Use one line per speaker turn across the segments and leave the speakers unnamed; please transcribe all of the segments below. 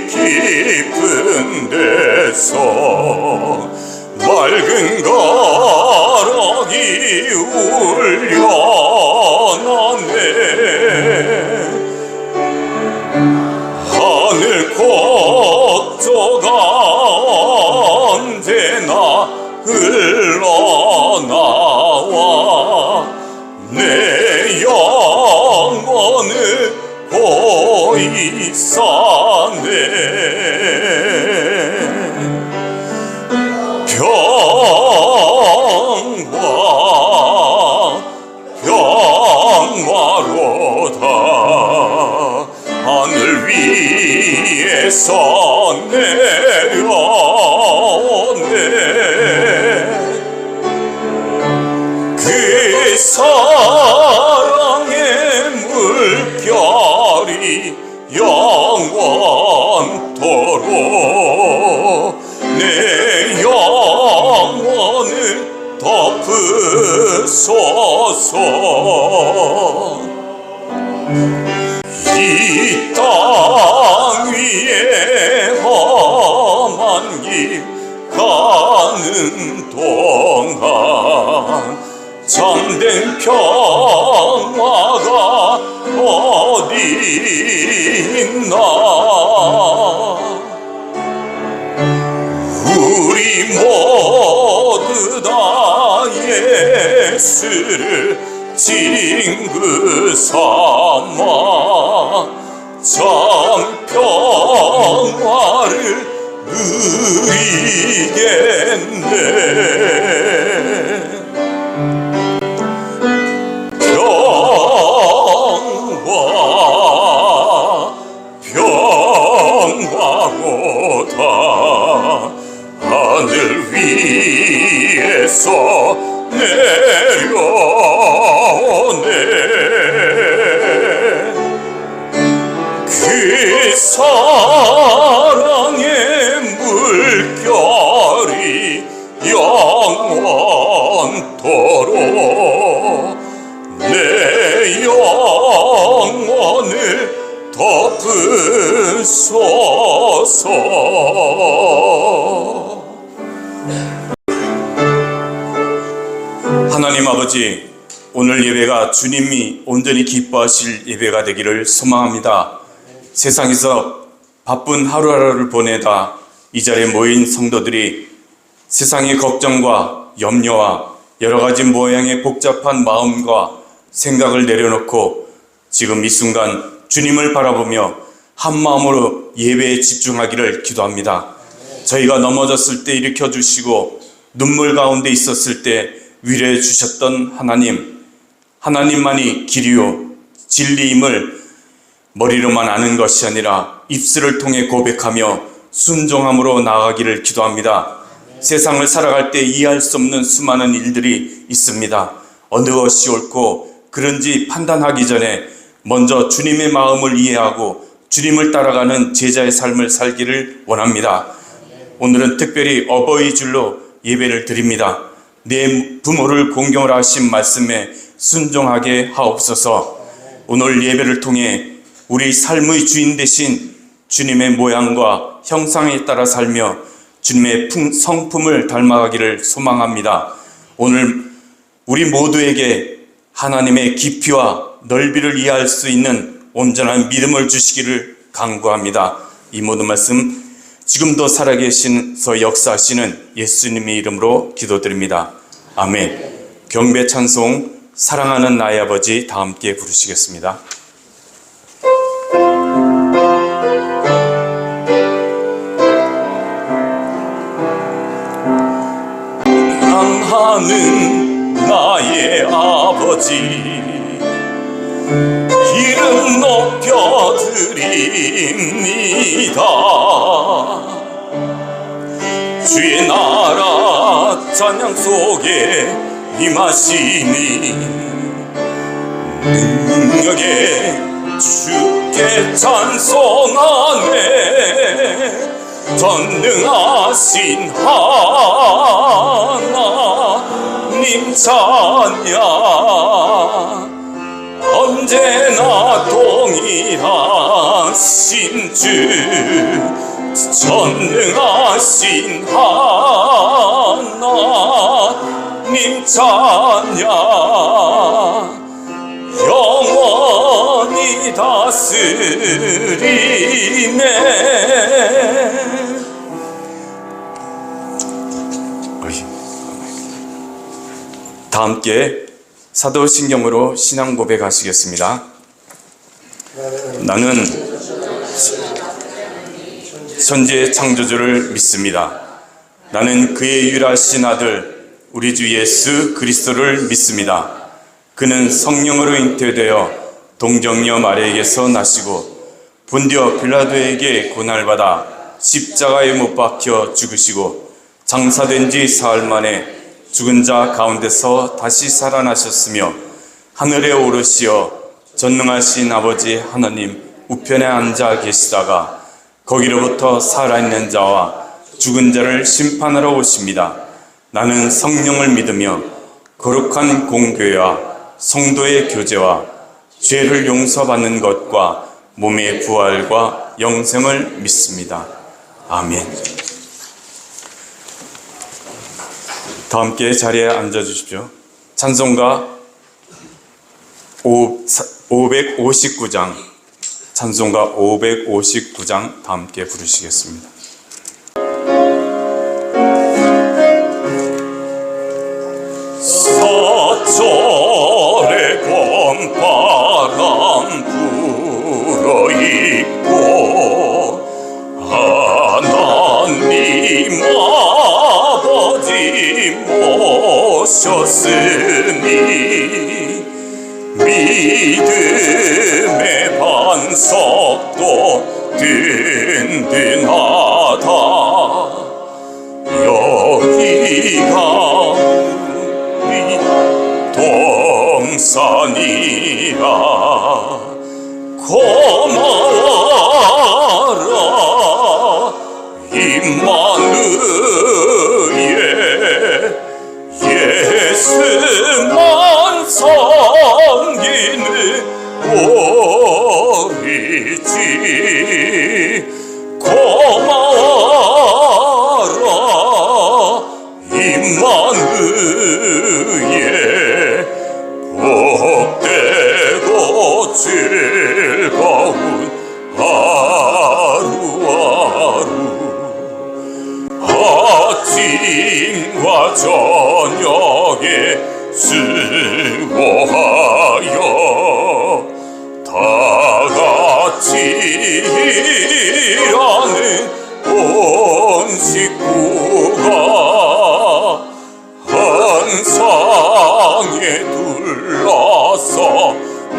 깊은 데서 맑은 가락이 울려나네. 하늘 곡조가 언제나 흘러나와 내 영혼을 고이 싸네. 평화로다 하늘 위에서 내려오네. 그 사랑의 물결이 영원토록 내 영혼을 덮으소서. 이 땅 위에 험한 길 가는 동안 참된 평화가 어디 있나. 우리 모두 다 예수를 친구 삼아 참 평화를 누리겠네. 평화로다 하늘 위에서 내려오네. 그 사랑의 물결이 영원토록 내 영혼을 덮으소서. 하나님 아버지, 오늘 예배가 주님이 온전히 기뻐하실 예배가 되기를 소망합니다. 세상에서 바쁜 하루하루를 보내다 이 자리에 모인 성도들이 세상의 걱정과 염려와 여러 가지 모양의 복잡한 마음과 생각을 내려놓고 지금 이 순간 주님을 바라보며 한 마음으로 예배에 집중하기를 기도합니다. 저희가 넘어졌을 때 일으켜 주시고 눈물 가운데 있었을 때 위로해 주셨던 하나님만이 길이요 진리임을 머리로만 아는 것이 아니라 입술을 통해 고백하며 순종함으로 나아가기를 기도합니다. 세상을 살아갈 때 이해할 수 없는 수많은 일들이 있습니다. 어느 것이 옳고 그런지 판단하기 전에 먼저 주님의 마음을 이해하고 주님을 따라가는 제자의 삶을 살기를 원합니다. 오늘은 특별히 어버이 줄로 예배를 드립니다. 내 부모를 공경을 하신 말씀에 순종하게 하옵소서. 오늘 예배를 통해 우리 삶의 주인 되신 주님의 모양과 형상에 따라 살며 주님의 성품을 닮아가기를 소망합니다. 오늘 우리 모두에게 하나님의 깊이와 넓이를 이해할 수 있는 온전한 믿음을 주시기를 간구합니다. 이 모든 말씀 지금도 살아계셔서 역사하시는 예수님의 이름으로 기도드립니다. 아멘. 경배 찬송 사랑하는 나의 아버지 다 함께 부르시겠습니다. 사랑하는 나의 아버지 이름 높여드립니다. 주의 나라 찬양 속에 임하시니 능력에 주께 찬송하네. 전능하신 하나님 찬양 언제나 동일한 전능하신 주 전능하신 하나님 찬양 영원히 다스리네. 다 함께 사도신경으로 신앙 고백하시겠습니다. 나는 천지의 창조주를 믿습니다. 나는 그의 유일하신 아들 우리 주 예수 그리스도를 믿습니다. 그는 성령으로 잉태되어 동정녀 마리아에게서 나시고 본디오 빌라도에게 고난받아 십자가에 못 박혀 죽으시고 장사된 지 사흘 만에 죽은 자 가운데서 다시 살아나셨으며 하늘에 오르시어 전능하신 아버지 하나님 우편에 앉아 계시다가 거기로부터 살아있는 자와 죽은 자를 심판하러 오십니다. 나는 성령을 믿으며 거룩한 공교회와 성도의 교제와 죄를 용서받는 것과 몸의 부활과 영생을 믿습니다. 아멘. 다 함께 자리에 앉아주십시오. 찬송가 559장 찬송가 559장 다 함께 부르시겠습니다. 서철의 봄바람 불어있고 하나님 아버지 모셨으니 믿음의 반석도 든든하다. 여기가 우리 동산이라 고마워라. 임마누엘 예수만 섬기는 오리지. 고마워라 임마누엘 복되고 즐거운 하루하루. 아침과 저녁에 수고하여 다같이 일하는 온 식구가 한상에 둘러서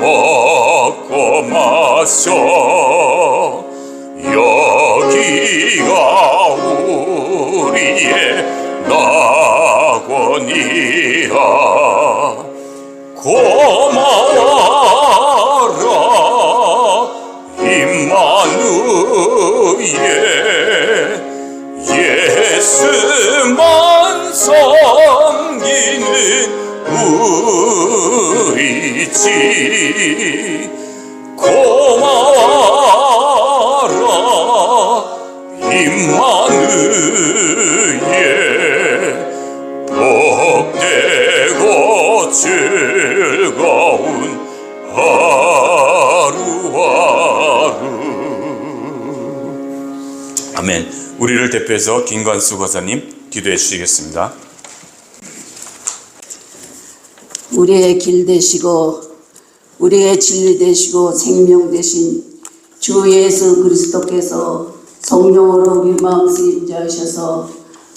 먹고 마셔. 여기가 우리의 낙원이라. 고마워라 임마누엘 예수만 섬기는 우리지. 고마워라 임마누엘 복되고 즐거운 하루하루. 아멘. 우리를 대표해서 김관수 권사님 기도해 주시겠습니다.
우리의 길 되시고 우리의 진리 되시고 생명 되신 주 예수 그리스도께서 성령으로 우리 마음속에 임재하셔서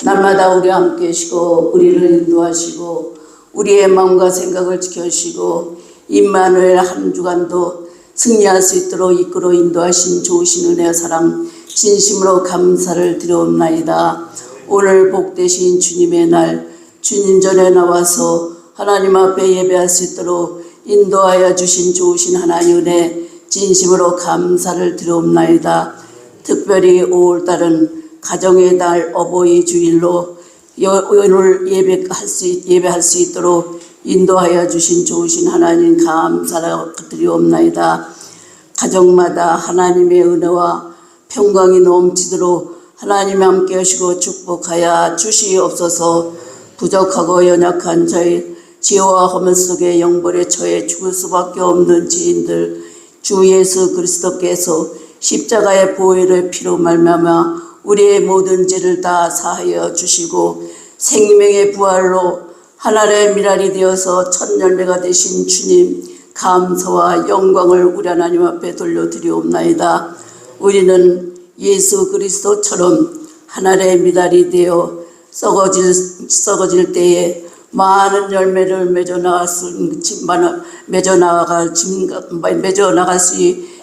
날마다 우리와 함께 하시고 우리를 인도하시고 우리의 마음과 생각을 지켜주시고 임마누엘 한 주간도 승리할 수 있도록 이끌어 인도하신 좋으신 은혜와 사랑 진심으로 감사를 드려옵나이다. 오늘 복되신 주님의 날 주님 전에 나와서 하나님 앞에 예배할 수 있도록 인도하여 주신 좋으신 하나님 은혜 진심으로 감사를 드려옵나이다. 특별히 5월달은 가정의 달 어버이 주일로 오늘 예배할 수 있도록 인도하여 주신 좋으신 하나님 감사를 드리옵나이다. 가정마다 하나님의 은혜와 평강이 넘치도록 하나님 함께 하시고 축복하여 주시옵소서. 부족하고 연약한 저희 죄와 허물 속에 영벌에 처해 죽을 수밖에 없는 죄인들 주 예수 그리스도께서 십자가의 보혈의 피로 말미암아 우리의 모든 죄를 다 사하여 주시고 생명의 부활로 하늘의 미랄이 되어서 첫 열매가 되신 주님 감사와 영광을 우리 하나님 앞에 돌려드리옵나이다. 우리는 예수 그리스도처럼 하늘의 미랄이 되어 썩어질 때에 많은 열매를 맺어 나갈 수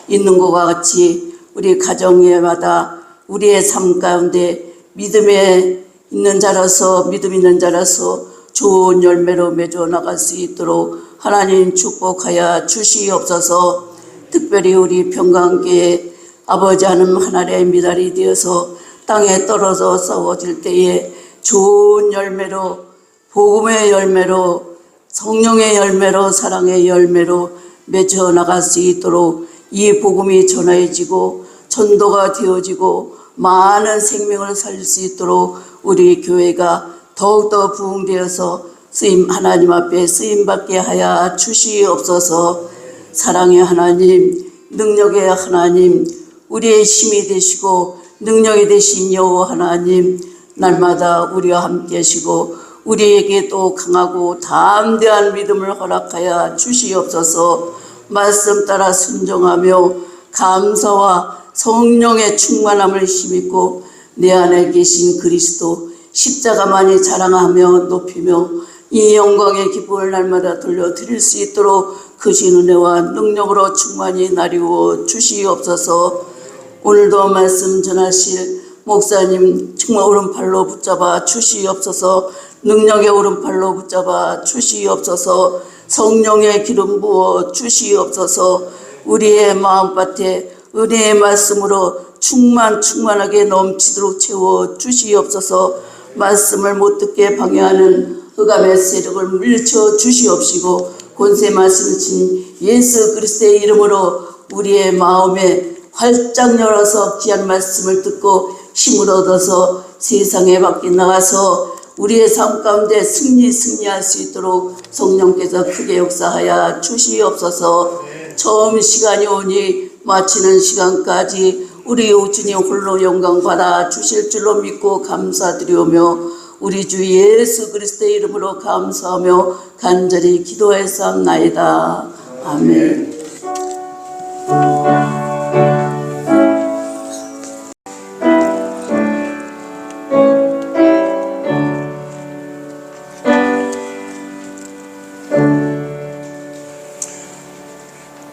있는 것과 같이 우리 가정에마다 우리의 삶 가운데 믿음 있는 자라서 좋은 열매로 맺어 나갈 수 있도록 하나님 축복하여 주시옵소서. 특별히 우리 평강교회 아버지 하나님 하늘의 미달이 되어서 땅에 떨어져 썩어질 때에 좋은 열매로 복음의 열매로 성령의 열매로 사랑의 열매로 맺어 나갈 수 있도록 이 복음이 전해지고 전도가 되어지고 많은 생명을 살릴 수 있도록 우리 교회가 더욱더 부흥되어서 하나님 앞에 쓰임받게 하여 주시옵소서. 사랑의 하나님, 능력의 하나님, 우리의 힘이 되시고 능력이 되신 여호와 하나님, 날마다 우리와 함께 하시고 우리에게 또 강하고 담대한 믿음을 허락하여 주시옵소서. 말씀 따라 순종하며 감사와 성령의 충만함을 힘입고 내 안에 계신 그리스도 십자가만이 자랑하며 높이며 이 영광의 기쁨을 날마다 돌려드릴 수 있도록 크신 은혜와 능력으로 충만히 나리워 주시옵소서. 오늘도 말씀 전하실 목사님 정말 오른팔로 붙잡아 주시옵소서. 능력의 오른팔로 붙잡아 주시옵소서. 성령의 기름 부어 주시옵소서. 우리의 마음밭에 은혜의 말씀으로 충만하게 넘치도록 채워 주시옵소서. 말씀을 못 듣게 방해하는 흑암의 세력을 물리쳐 주시옵시고 권세 말씀이신 예수 그리스도의 이름으로 우리의 마음에 활짝 열어서 귀한 말씀을 듣고 힘을 얻어서 세상에 밖에 나가서 우리의 삶 가운데 승리할 수 있도록 성령께서 크게 역사하여 주시옵소서. 처음 시간이 오니 마치는 시간까지 우리 주님 홀로 영광 받아 주실 줄로 믿고 감사드리오며 우리 주 예수 그리스도의 이름으로 감사하며 간절히 기도했사옵나이다. 아멘.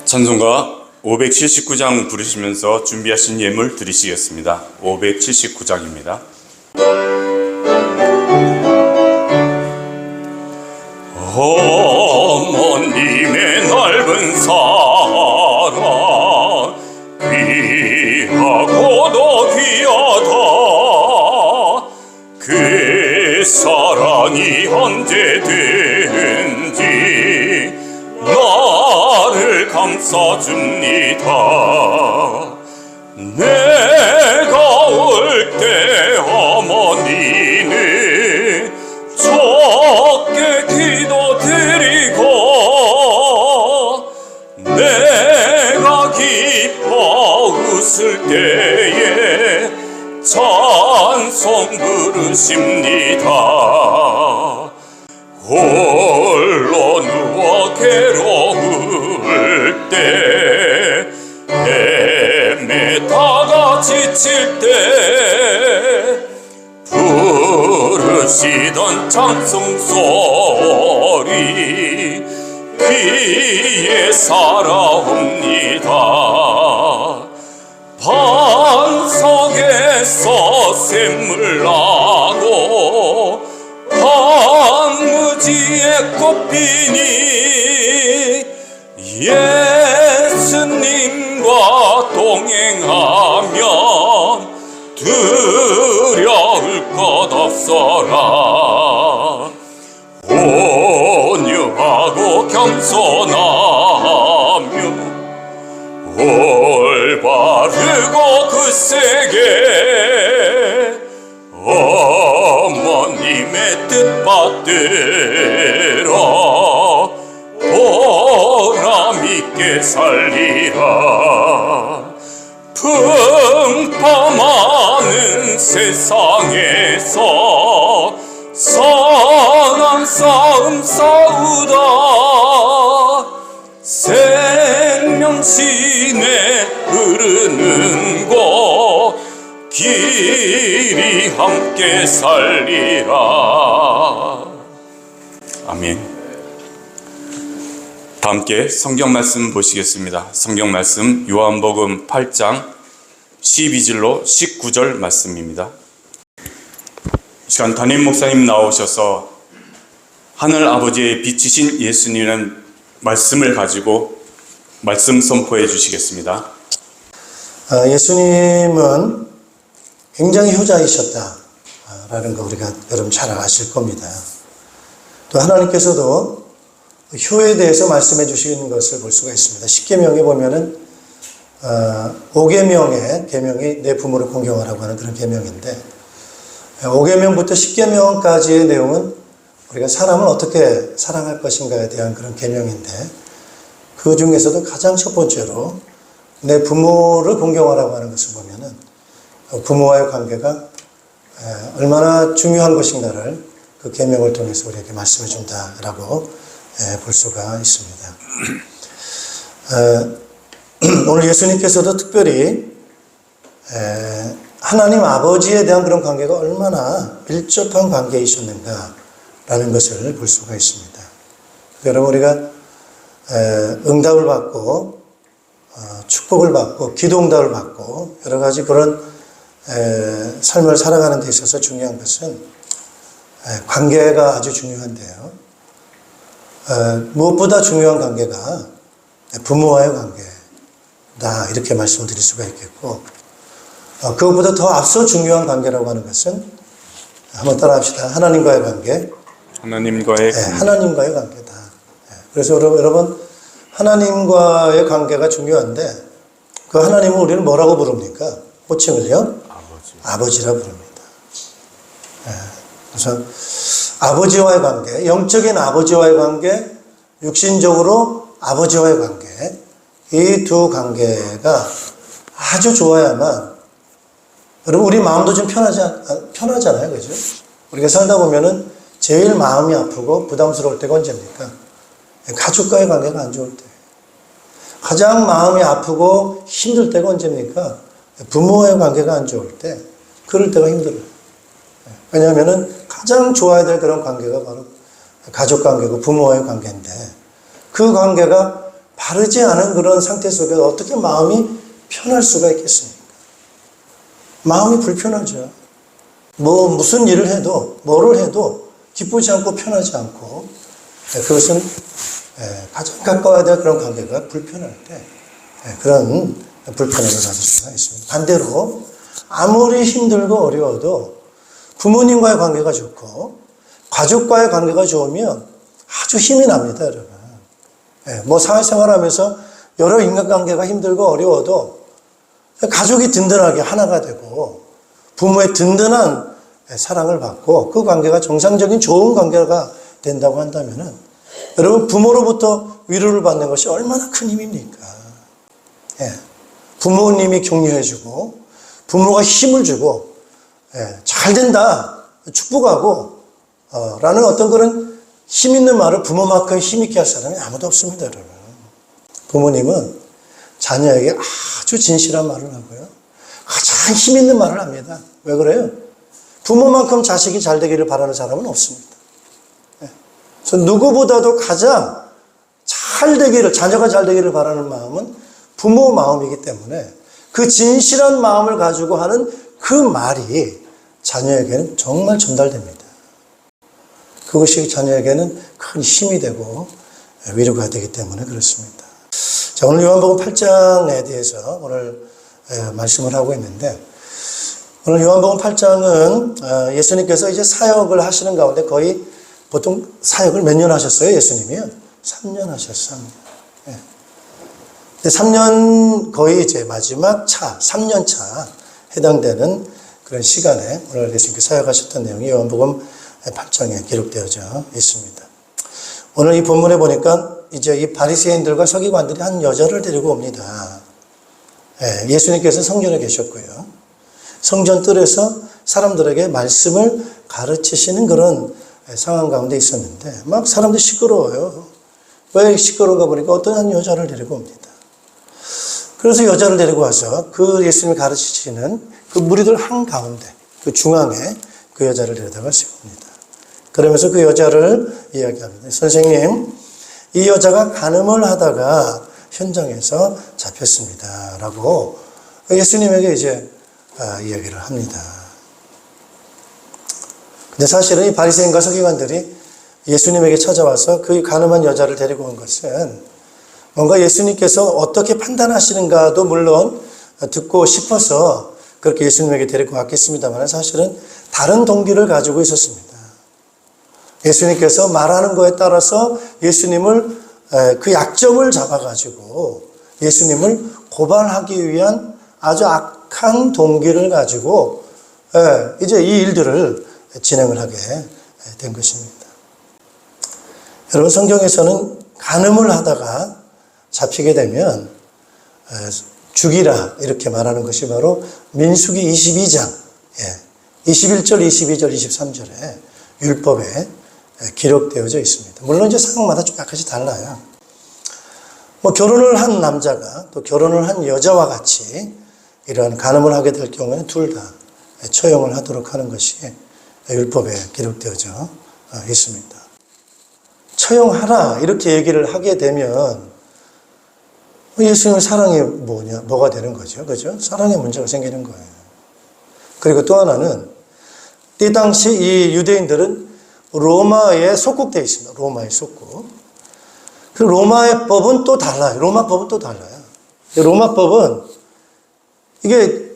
찬송가 579장 부르시면서 준비하신 예물 드리시겠습니다. 579장입니다. 어머님의 넓은 사랑 귀하고도 귀하다. 그 사랑이 언제든지 나를 감싸줍니다. 내가 올 때 어머니는 적게 기도드리고 내가 기뻐 웃을 때에 찬송 부르십니다. 홀로 누워 괴로울 때 헤매다가 지칠 때 부르시던 찬송 소리 귀에 살아옵니다. 반석에서 샘물 나고 황무지에 꽃피니 예수님과 동행하면 두려울 것 없어라. 온유하고 겸손하며 올바르고 굳세게 어머님의 뜻 받들어 보람있게 살리라. 풍파많은 세상에서 선한 싸움 싸우다 생명신에 흐르는 곳 길이 함께 살리라. 아멘. 다 함께 성경 말씀 보시겠습니다. 성경 말씀 요한복음 8장 12절로 19절 말씀입니다. 이 시간 담임 목사님 나오셔서 하늘 아버지의 빛이신 예수님이라는 말씀을 가지고 말씀 선포해 주시겠습니다.
예수님은 굉장히 효자이셨다라는 거 우리가 여러분 잘 아실 겁니다. 또 하나님께서도 효에 대해서 말씀해 주시는 것을 볼 수가 있습니다. 십계명에 보면은 5계명의 계명이 내 부모를 공경하라고 하는 그런 계명인데 5계명부터 10계명까지의 내용은 우리가 사람을 어떻게 사랑할 것인가에 대한 그런 계명인데 그 중에서도 가장 첫 번째로 내 부모를 공경하라고 하는 것을 보면은 부모와의 관계가 얼마나 중요한 것인가를 그 계명을 통해서 우리에게 말씀해 준다라고 볼 수가 있습니다. 오늘 예수님께서도 특별히 하나님 아버지에 대한 그런 관계가 얼마나 밀접한 관계이셨는가라는 것을 볼 수가 있습니다. 여러분 우리가 응답을 받고 축복을 받고 기도응답을 받고 여러 가지 그런 삶을 살아가는 데 있어서 중요한 것은 관계가 아주 중요한데요. 무엇보다 중요한 관계가 부모와의 관계다 이렇게 말씀을 드릴 수가 있겠고 그것보다 더 앞서 중요한 관계라고 하는 것은 한번 따라 합시다. 하나님과의 관계.
하나님과의
하나님과의 관계다. 그래서 여러분 하나님과의 관계가 중요한데 그 하나님을 우리는 뭐라고 부릅니까? 호칭을요? 아버지라 부릅니다. 그래서 아버지와의 관계, 영적인 아버지와의 관계, 육신적으로 아버지와의 관계, 이 두 관계가 아주 좋아야만 여러분 우리 마음도 좀 편하잖아요, 그죠? 우리가 살다 보면은 제일 마음이 아프고 부담스러울 때가 언제입니까? 가족과의 관계가 안 좋을 때. 가장 마음이 아프고 힘들 때가 언제입니까? 부모와의 관계가 안 좋을 때. 그럴 때가 힘들어요. 왜냐하면은 가장 좋아야 될 그런 관계가 바로 가족 관계고 부모와의 관계인데 그 관계가 바르지 않은 그런 상태 속에서 어떻게 마음이 편할 수가 있겠습니까? 마음이 불편하죠. 무슨 일을 해도 뭐를 해도 기쁘지 않고 편하지 않고 그것은 가장 가까워야 될 그런 관계가 불편할 때 그런 불편함을 가질 수가 있습니다. 반대로 아무리 힘들고 어려워도 부모님과의 관계가 좋고 가족과의 관계가 좋으면 아주 힘이 납니다, 여러분. 사회생활하면서 여러 인간관계가 힘들고 어려워도 가족이 든든하게 하나가 되고 부모의 든든한 사랑을 받고 그 관계가 정상적인 좋은 관계가 된다고 한다면은 여러분 부모로부터 위로를 받는 것이 얼마나 큰 힘입니까? 부모님이 격려해주고 부모가 힘을 주고 잘 된다 축복하고 라는 어떤 그런 힘 있는 말을 부모만큼 힘 있게 할 사람이 아무도 없습니다, 여러분. 부모님은 자녀에게 아주 진실한 말을 하고요. 가장 힘 있는 말을 합니다. 왜 그래요? 부모만큼 자식이 잘 되기를 바라는 사람은 없습니다. 그래서 누구보다도 가장 잘 되기를, 자녀가 잘 되기를 바라는 마음은 부모 마음이기 때문에 그 진실한 마음을 가지고 하는 그 말이 자녀에게는 정말 전달됩니다. 그것이 자녀에게는 큰 힘이 되고 위로가 되기 때문에 그렇습니다. 자, 오늘 요한복음 8장에 대해서 오늘 말씀을 하고 있는데 오늘 요한복음 8장은 예수님께서 이제 사역을 하시는 가운데 거의 보통 사역을 몇 년 하셨어요? 예수님이요? 3년 하셨어요. 3년. 근데 3년 거의 이제 마지막 3년 차 해당되는 그런 시간에 오늘 예수님께서 사역하셨던 내용이 요한복음 8장에 기록되어져 있습니다. 오늘 이 본문에 보니까 이제 이 바리새인들과 서기관들이 한 여자를 데리고 옵니다. 예수님께서 성전에 계셨고요. 성전 뜰에서 사람들에게 말씀을 가르치시는 그런 상황 가운데 있었는데 막 사람들이 시끄러워요. 왜 시끄러운가 보니까 어떤 한 여자를 데리고 옵니다. 그래서 여자를 데리고 와서 그 예수님이 가르치시는 그 무리들 한가운데 그 중앙에 그 여자를 데려다가 세웁니다. 그러면서 그 여자를 이야기합니다. 선생님, 이 여자가 간음을 하다가 현장에서 잡혔습니다. 라고 예수님에게 이제 이야기를 합니다. 근데 사실은 이 바리새인과 서기관들이 예수님에게 찾아와서 그 가늠한 여자를 데리고 온 것은 뭔가 예수님께서 어떻게 판단하시는가도 물론 듣고 싶어서 그렇게 예수님에게 데리고 왔겠습니다만 사실은 다른 동기를 가지고 있었습니다. 예수님께서 말하는 거에 따라서 예수님을 그 약점을 잡아가지고 예수님을 고발하기 위한 아주 악한 동기를 가지고 이제 이 일들을 진행을 하게 된 것입니다. 여러분, 성경에서는 간음을 하다가 잡히게 되면 죽이라 이렇게 말하는 것이 바로 민수기 22장 21절, 22절, 23절에 율법에 기록되어져 있습니다. 물론 이제 상황마다 좀 약간씩 달라요. 뭐 결혼을 한 남자가 또 결혼을 한 여자와 같이 이러한 간음을 하게 될 경우에는 둘 다 처형을 하도록 하는 것이 율법에 기록되어져 있습니다. 처형하라 이렇게 얘기를 하게 되면 예수님의 사랑이 뭐가 되는 거죠? 그죠? 사랑의 문제가 생기는 거예요. 그리고 또 하나는 이 당시 이 유대인들은 로마에 속국되어 있습니다. 로마에 속국. 그 로마의 법은 또 달라요. 로마 법은 또 달라요. 로마 법은 이게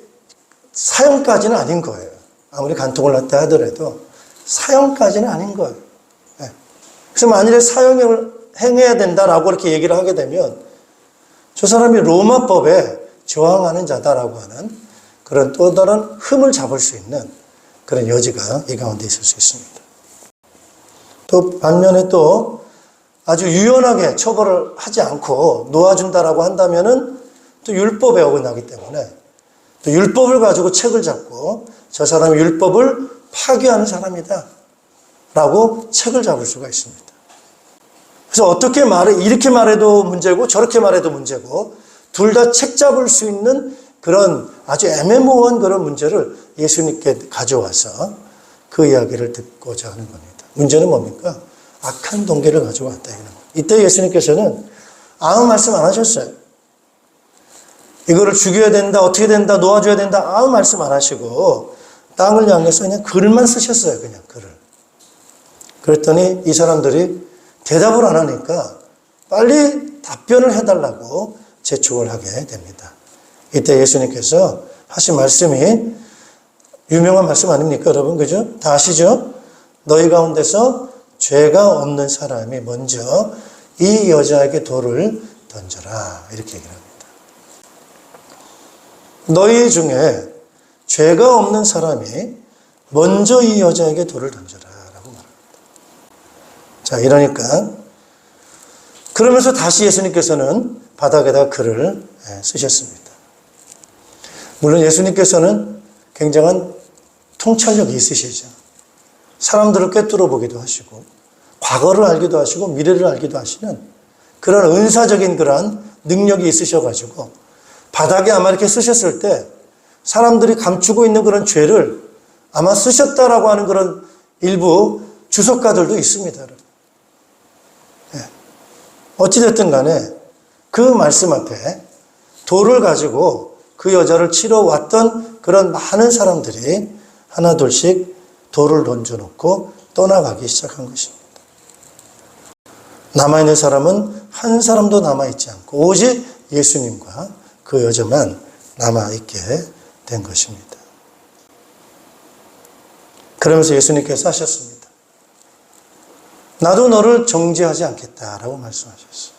사형까지는 아닌 거예요. 아무리 간통을 했다 하더라도 사형까지는 아닌 거예요. 그래서 만일에 사형을 행해야 된다라고 이렇게 얘기를 하게 되면 저 사람이 로마법에 저항하는 자다라고 하는 그런 또 다른 흠을 잡을 수 있는 그런 여지가 이 가운데 있을 수 있습니다. 또 반면에 또 아주 유연하게 처벌을 하지 않고 놓아준다라고 한다면은 또 율법에 어긋나기 때문에 또 율법을 가지고 책을 잡고 저 사람이 율법을 파괴하는 사람이다 라고 책을 잡을 수가 있습니다. 그래서 어떻게 이렇게 말해도 문제고 저렇게 말해도 문제고 둘 다 책 잡을 수 있는 그런 아주 애매모호한 그런 문제를 예수님께 가져와서 그 이야기를 듣고자 하는 겁니다. 문제는 뭡니까? 악한 동기를 가지고 왔다. 이때 예수님께서는 아무 말씀 안 하셨어요. 이거를 죽여야 된다, 어떻게 된다, 놓아줘야 된다, 아무 말씀 안 하시고 땅을 향해서 그냥 글만 쓰셨어요. 그냥 글을. 그랬더니 이 사람들이 대답을 안 하니까 빨리 답변을 해달라고 재촉을 하게 됩니다. 이때 예수님께서 하신 말씀이 유명한 말씀 아닙니까, 여러분? 그죠? 다 아시죠? 너희 가운데서 죄가 없는 사람이 먼저 이 여자에게 돌을 던져라. 이렇게 얘기를 합니다. 너희 중에 죄가 없는 사람이 먼저 이 여자에게 돌을 던져라. 라고 말합니다. 자, 이러니까 그러면서 다시 예수님께서는 바닥에다 글을 쓰셨습니다. 물론 예수님께서는 굉장한 통찰력이 있으시죠. 사람들을 꿰뚫어 보기도 하시고 과거를 알기도 하시고 미래를 알기도 하시는 그런 은사적인 그런 능력이 있으셔가지고 바닥에 아마 이렇게 쓰셨을 때 사람들이 감추고 있는 그런 죄를 아마 쓰셨다라고 하는 그런 일부 주석가들도 있습니다. 여러분. 어찌됐든 간에 그 말씀 앞에 돌을 가지고 그 여자를 치러 왔던 그런 많은 사람들이 하나둘씩 돌을 던져놓고 떠나가기 시작한 것입니다. 남아있는 사람은 한 사람도 남아있지 않고 오직 예수님과 그 여자만 남아있게 된 것입니다. 그러면서 예수님께서 하셨습니다. 나도 너를 정죄하지 않겠다라고 말씀하셨어요.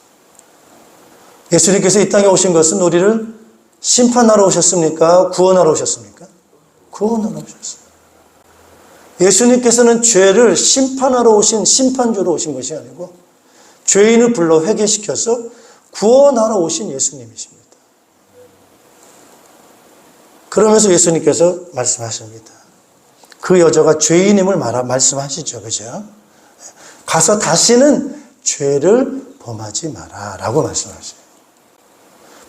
예수님께서 이 땅에 오신 것은 우리를 심판하러 오셨습니까? 구원하러 오셨습니까? 구원하러 오셨습니다. 예수님께서는 죄를 심판하러 오신 심판주로 오신 것이 아니고 죄인을 불러 회개시켜서 구원하러 오신 예수님이십니다. 그러면서 예수님께서 말씀하십니다. 그 여자가 죄인임을 말씀하시죠. 그죠? 가서 다시는 죄를 범하지 마라 라고 말씀하세요.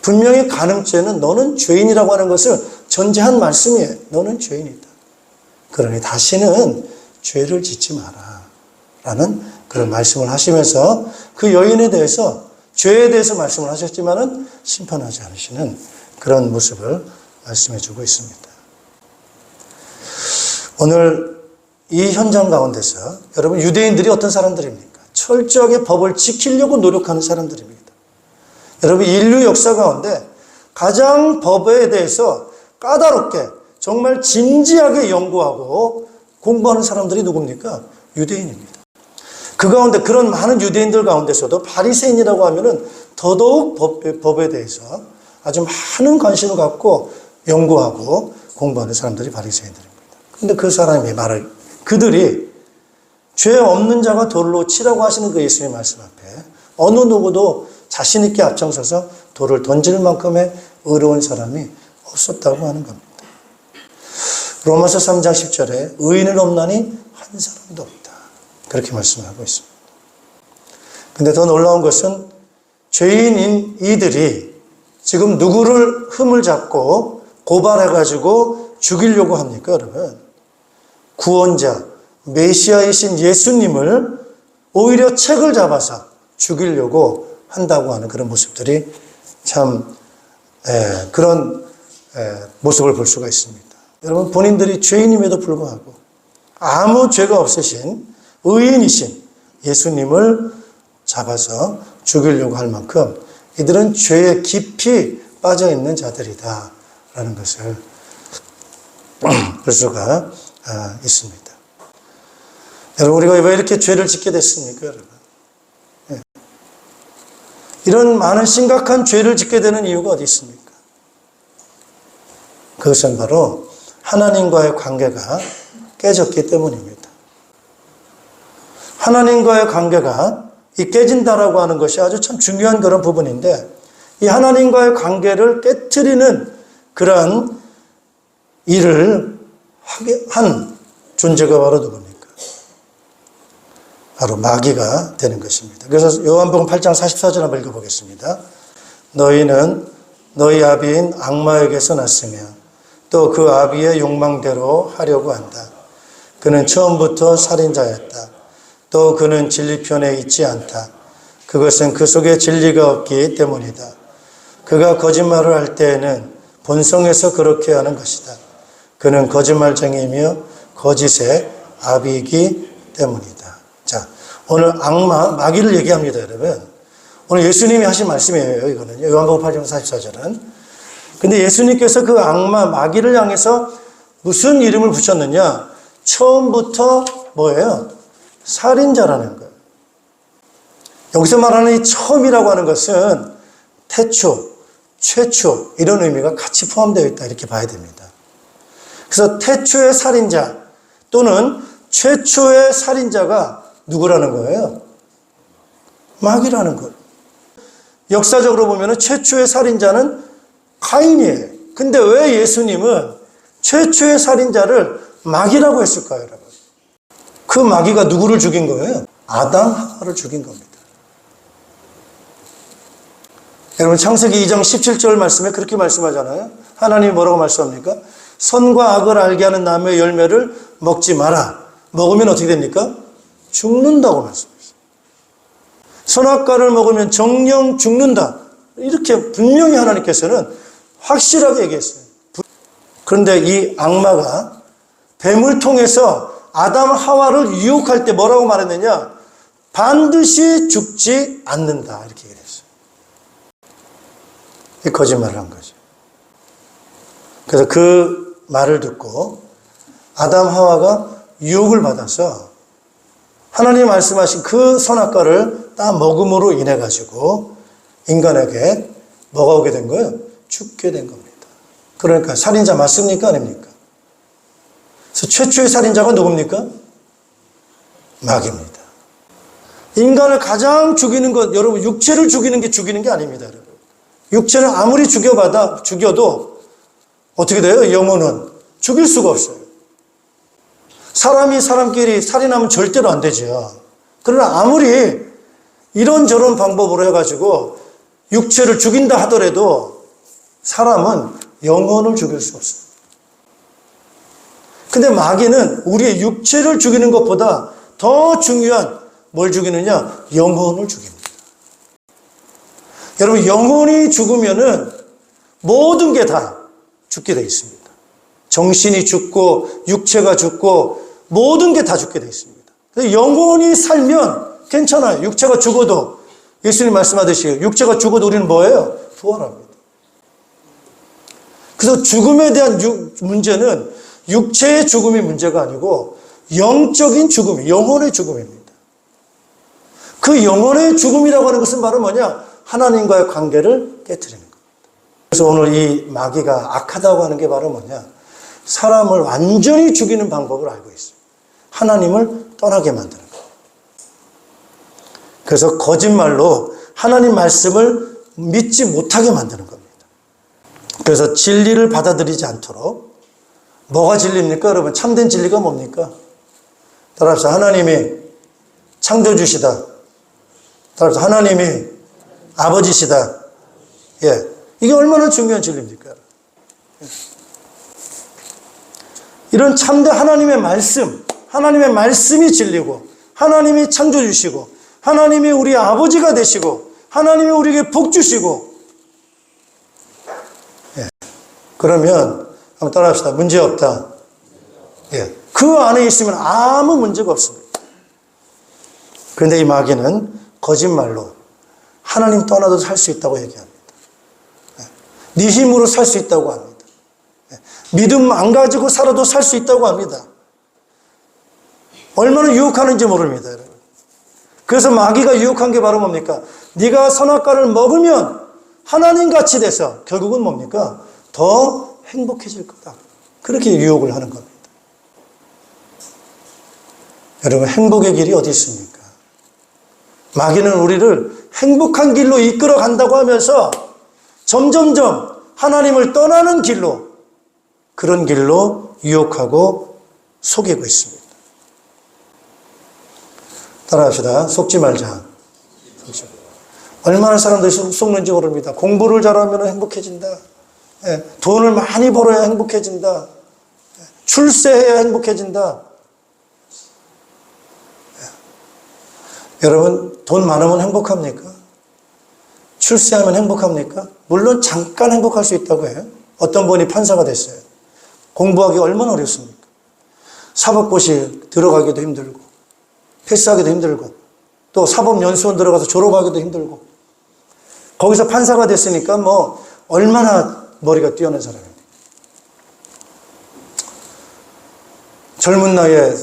분명히 간음죄는 너는 죄인이라고 하는 것을 전제한 말씀이에요. 너는 죄인이다. 그러니 다시는 죄를 짓지 마라 라는 그런 말씀을 하시면서 그 여인에 대해서 죄에 대해서 말씀을 하셨지만은 심판하지 않으시는 그런 모습을 말씀해 주고 있습니다. 오늘 이 현장 가운데서 여러분 유대인들이 어떤 사람들입니까? 철저하게 법을 지키려고 노력하는 사람들입니다. 여러분 인류 역사 가운데 가장 법에 대해서 까다롭게 정말 진지하게 연구하고 공부하는 사람들이 누굽니까? 유대인입니다. 그 가운데 그런 많은 유대인들 가운데서도 바리새인이라고 하면은 더더욱 법에 대해서 아주 많은 관심을 갖고 연구하고 공부하는 사람들이 바리새인들입니다. 근데 그 사람이 말을 그들이 죄 없는 자가 돌로 치라고 하시는 그 예수님의 말씀 앞에 어느 누구도 자신 있게 앞장서서 돌을 던질 만큼의 의로운 사람이 없었다고 하는 겁니다. 로마서 3장 10절에 의인은 없나니 한 사람도 없다. 그렇게 말씀하고 있습니다. 근데 더 놀라운 것은 죄인인 이들이 지금 누구를 흠을 잡고 고발해가지고 죽이려고 합니까, 여러분? 구원자, 메시아이신 예수님을 오히려 책을 잡아서 죽이려고 한다고 하는 그런 모습들이 참 그런 모습을 볼 수가 있습니다. 여러분 본인들이 죄인임에도 불구하고 아무 죄가 없으신 의인이신 예수님을 잡아서 죽이려고 할 만큼 이들은 죄에 깊이 빠져있는 자들이다라는 것을 볼 수가 있습니다. 여러분 우리가 왜 이렇게 죄를 짓게 됐습니까, 여러분? 이런 많은 심각한 죄를 짓게 되는 이유가 어디 있습니까? 그것은 바로 하나님과의 관계가 깨졌기 때문입니다. 하나님과의 관계가 깨진다라고 하는 것이 아주 참 중요한 그런 부분인데 이 하나님과의 관계를 깨트리는 그러한 일을 한 존재가 바로 누굽니까? 바로 마귀가 되는 것입니다. 그래서 요한복음 8장 44절 한번 읽어보겠습니다. 너희는 너희 아비인 악마에게서 났으며 또 그 아비의 욕망대로 하려고 한다. 그는 처음부터 살인자였다. 또 그는 진리편에 있지 않다. 그것은 그 속에 진리가 없기 때문이다. 그가 거짓말을 할 때에는 본성에서 그렇게 하는 것이다. 그는 거짓말쟁이이며 거짓의 아비이기 때문이다. 자, 오늘 악마, 마귀를 얘기합니다, 여러분. 오늘 예수님이 하신 말씀이에요, 이거는요. 요한복음 8장 44절은. 근데 예수님께서 그 악마, 마귀를 향해서 무슨 이름을 붙였느냐? 처음부터 뭐예요? 살인자라는 거예요. 여기서 말하는 이 처음이라고 하는 것은 태초, 최초 이런 의미가 같이 포함되어 있다 이렇게 봐야 됩니다. 그래서 태초의 살인자 또는 최초의 살인자가 누구라는 거예요? 마귀라는 거예요. 역사적으로 보면 최초의 살인자는 가인이에요. 근데 왜 예수님은 최초의 살인자를 마귀라고 했을까요, 여러분? 그 마귀가 누구를 죽인 거예요? 아담, 하와를 죽인 겁니다. 여러분 창세기 2장 17절 말씀에 그렇게 말씀하잖아요. 하나님이 뭐라고 말씀합니까? 선과 악을 알게 하는 나무의 열매를 먹지 마라. 먹으면 어떻게 됩니까? 죽는다고 말씀했어요. 선악과를 먹으면 정령 죽는다. 이렇게 분명히 하나님께서는 확실하게 얘기했어요. 그런데 이 악마가 뱀을 통해서 아담 하와를 유혹할 때 뭐라고 말했느냐? 반드시 죽지 않는다. 이렇게 얘기했어요. 이 거짓말을 한 거죠. 그래서 그 말을 듣고 아담 하와가 유혹을 받아서 하나님이 말씀하신 그 선악과를 다 먹음으로 인해 가지고 인간에게 뭐가 오게 된 거예요? 죽게 된 겁니다. 그러니까 살인자 맞습니까? 아닙니까? 그래서 최초의 살인자가 누굽니까? 마귀입니다. 인간을 가장 죽이는 것, 여러분, 육체를 죽이는 게 아닙니다. 여러분. 육체를 아무리 죽여도 어떻게 돼요? 영혼은 죽일 수가 없어요. 사람이 사람끼리 살인하면 절대로 안 되죠. 그러나 아무리 이런저런 방법으로 해가지고 육체를 죽인다 하더라도 사람은 영혼을 죽일 수 없어요. 근데 마귀는 우리의 육체를 죽이는 것보다 더 중요한 뭘 죽이느냐? 영혼을 죽입니다. 여러분, 영혼이 죽으면은 모든 게 다 죽게 되어 있습니다. 정신이 죽고 육체가 죽고 모든 게 다 죽게 되어 있습니다. 영혼이 살면 괜찮아요. 육체가 죽어도 예수님 말씀하듯이 육체가 죽어도 우리는 뭐예요? 부활합니다. 그래서 죽음에 대한 문제는 육체의 죽음이 문제가 아니고 영적인 죽음, 영혼의 죽음입니다. 그 영혼의 죽음이라고 하는 것은 바로 뭐냐? 하나님과의 관계를 깨트리는 겁니다. 그래서 오늘 이 마귀가 악하다고 하는 게 바로 뭐냐? 사람을 완전히 죽이는 방법을 알고 있어요. 하나님을 떠나게 만드는 거예요. 그래서 거짓말로 하나님 말씀을 믿지 못하게 만드는 겁니다. 그래서 진리를 받아들이지 않도록. 뭐가 진리입니까? 여러분, 참된 진리가 뭡니까? 따라합시다. 하나님이 창조주시다. 따라합시다. 하나님이 아버지시다. 예. 이게 얼마나 중요한 진리입니까? 이런 참된 하나님의 말씀, 하나님의 말씀이 진리고, 하나님이 창조주시고, 하나님이 우리 아버지가 되시고, 하나님이 우리에게 복 주시고, 예. 그러면 한번 따라합시다. 문제 없다. 예. 그 안에 있으면 아무 문제가 없습니다. 그런데 이 마귀는 거짓말로 하나님 떠나도 살 수 있다고 얘기합니다. 예. 네 힘으로 살 수 있다고 합니다. 예. 믿음 안 가지고 살아도 살 수 있다고 합니다. 얼마나 유혹하는지 모릅니다, 여러분. 그래서 마귀가 유혹한 게 바로 뭡니까? 네가 선악과를 먹으면 하나님같이 돼서 결국은 뭡니까? 더 행복해질 거다. 그렇게 유혹을 하는 겁니다. 여러분, 행복의 길이 어디 있습니까? 마귀는 우리를 행복한 길로 이끌어 간다고 하면서 점점점 하나님을 떠나는 길로, 그런 길로 유혹하고 속이고 있습니다. 따라합시다. 속지 말자. 얼마나 사람들이 속는지 모릅니다. 공부를 잘하면 행복해진다. 예, 돈을 많이 벌어야 행복해진다. 예, 출세해야 행복해진다. 예. 여러분, 돈 많으면 행복합니까? 출세하면 행복합니까? 물론 잠깐 행복할 수 있다고 해요. 어떤 분이 판사가 됐어요. 공부하기 얼마나 어렵습니까? 사법고시 들어가기도 힘들고, 패스하기도 힘들고, 또 사법연수원 들어가서 졸업하기도 힘들고, 거기서 판사가 됐으니까 뭐 얼마나 머리가 뛰어난 사람입니다. 젊은 나이에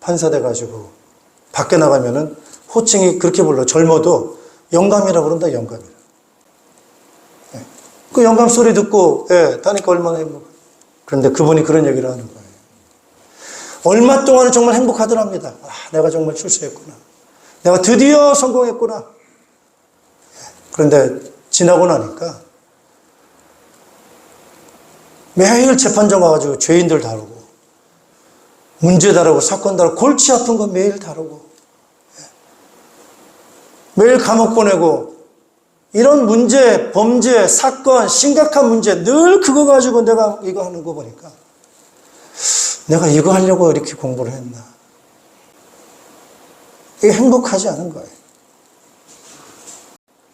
판사 돼가지고 밖에 나가면은 호칭이 그렇게 불러. 젊어도 영감이라 부른다. 영감이라. 예. 그 영감 소리 듣고 다니까 얼마나 행복해. 그런데 그분이 그런 얘기를 하는 거예요. 얼마 동안은 정말 행복하더랍니다. 아, 내가 정말 출세했구나. 내가 드디어 성공했구나. 예. 그런데 지나고 나니까 매일 재판정 와가지고 죄인들 다루고, 문제 다루고, 사건 다루고, 골치 아픈 거 매일 다루고, 매일 감옥 보내고, 이런 문제, 범죄, 사건, 심각한 문제 늘 그거 가지고 내가 이거 하는 거 보니까 내가 이거 하려고 이렇게 공부를 했나. 이게 행복하지 않은 거예요.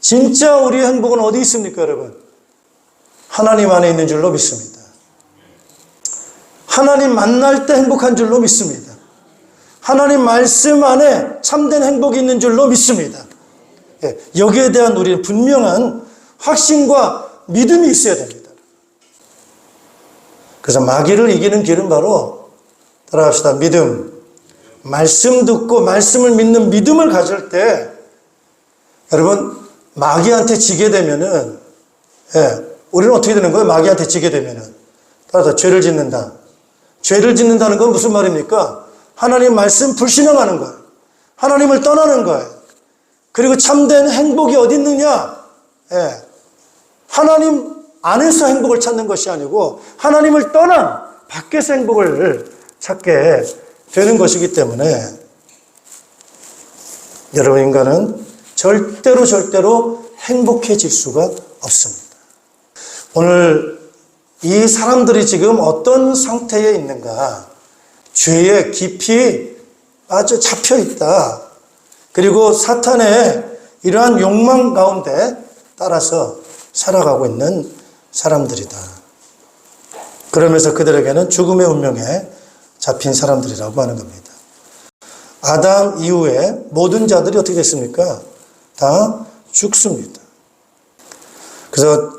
진짜 우리의 행복은 어디 있습니까, 여러분? 하나님 안에 있는 줄로 믿습니다. 하나님 만날 때 행복한 줄로 믿습니다. 하나님 말씀 안에 참된 행복이 있는 줄로 믿습니다. 예, 여기에 대한 우리는 분명한 확신과 믿음이 있어야 됩니다. 그래서 마귀를 이기는 길은 바로, 따라합시다. 믿음. 말씀 듣고 말씀을 믿는 믿음을 가질 때, 여러분, 마귀한테 지게 되면은 예, 우리는 어떻게 되는 거예요? 마귀한테 지게 되면은. 따라서 죄를 짓는다. 죄를 짓는다는 건 무슨 말입니까? 하나님 말씀 불신앙하는 거예요. 하나님을 떠나는 거예요. 그리고 참된 행복이 어디 있느냐? 예, 하나님 안에서 행복을 찾는 것이 아니고 하나님을 떠난 밖에서 행복을 찾게 되는 것이기 때문에 여러분, 인간은 절대로 행복해질 수가 없습니다. 오늘 이 사람들이 지금 어떤 상태에 있는가? 죄에 깊이 빠져 잡혀 있다. 그리고 사탄의 이러한 욕망 가운데 따라서 살아가고 있는 사람들이다. 그러면서 그들에게는 죽음의 운명에 잡힌 사람들이라고 하는 겁니다. 아담 이후에 모든 자들이 어떻게 됐습니까? 다 죽습니다. 그래서